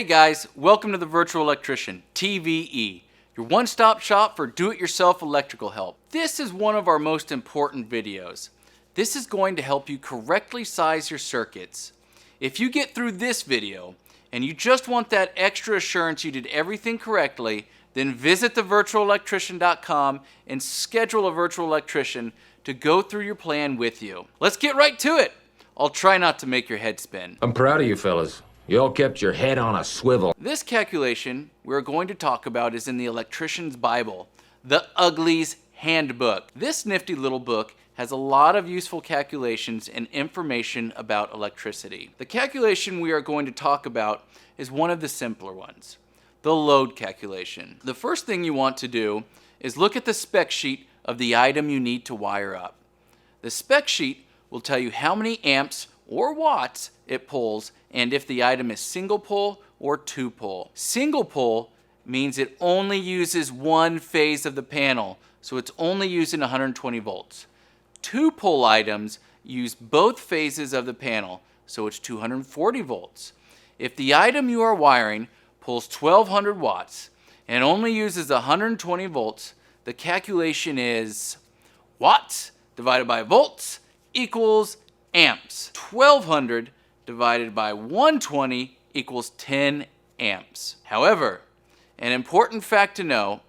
Hey guys, welcome to the Virtual Electrician, TVE, your one-stop shop for do-it-yourself electrical help. This is one of our most important videos. This is going to help you correctly size your circuits. If you get through this video and you just want that extra assurance you did everything correctly, then visit thevirtualelectrician.com and schedule a virtual electrician to go through your plan with you. Let's get right to it. I'll try not to make your head spin. I'm proud of you fellas. You all kept your head on a swivel. This calculation we're going to talk about is in the Electrician's Bible, the Ugly's Handbook. This nifty little book has a lot of useful calculations and information about electricity. The calculation we are going to talk about is one of the simpler ones, the load calculation. The first thing you want to do is look at the spec sheet of the item you need to wire up. The spec sheet will tell you how many amps or watts it pulls and if the item is single pole or two pole. Single pole means it only uses one phase of the panel, so it's only using 120 volts. Two pole items use both phases of the panel, so it's 240 volts. If the item you are wiring pulls 1200 watts and only uses 120 volts, the calculation is watts divided by volts equals amps. 1200 divided by 120 equals 10 amps. However, an important fact to know,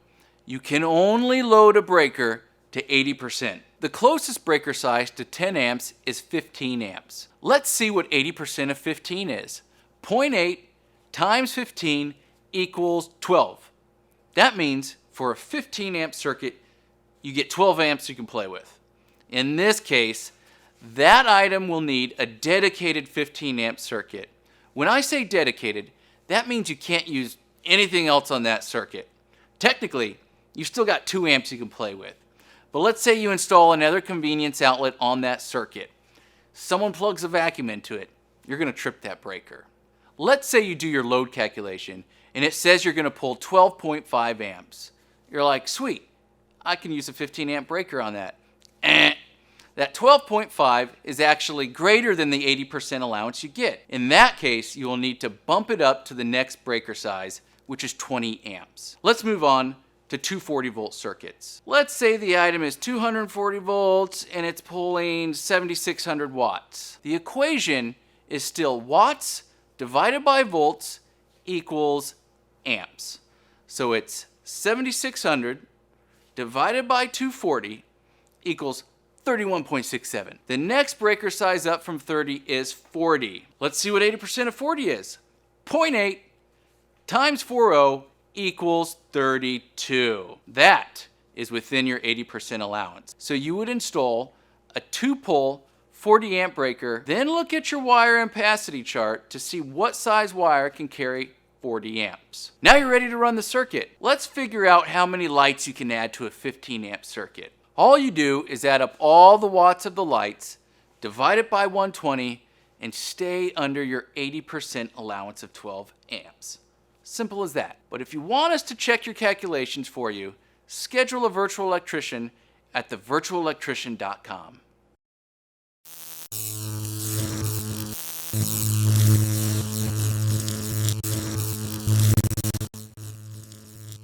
you can only load a breaker to 80%. The closest breaker size to 10 amps is 15 amps. Let's see what 80% of 15 is. 0.8 times 15 equals 12. That means for a 15 amp circuit, you get 12 amps you can play with. In this case, that item will need a dedicated 15 amp circuit. When I say dedicated, that means you can't use anything else on that circuit. Technically, you've still got 2 amps you can play with. But let's say you install another convenience outlet on that circuit. Someone plugs a vacuum into it. You're going to trip that breaker. Let's say you do your load calculation and it says you're going to pull 12.5 amps. You're like, sweet, I can use a 15 amp breaker on that. That 12.5 is actually greater than the 80% allowance you get. In that case, you will need to bump it up to the next breaker size, which is 20 amps. Let's move on to 240 volt circuits. Let's say the item is 240 volts and it's pulling 7600 watts. The equation is still watts divided by volts equals amps. So it's 7600 divided by 240 equals 31.67. The next breaker size up from 30 is 40. Let's see what 80% of 40 is. 0.8 times 40 equals 32. That is within your 80% allowance. So you would install a 2-pole 40 amp breaker, then look at your wire ampacity chart to see what size wire can carry 40 amps. Now you're ready to run the circuit. Let's figure out how many lights you can add to a 15 amp circuit. All you do is add up all the watts of the lights, divide it by 120, and stay under your 80% allowance of 12 amps. Simple as that. But if you want us to check your calculations for you, schedule a virtual electrician at thevirtualelectrician.com.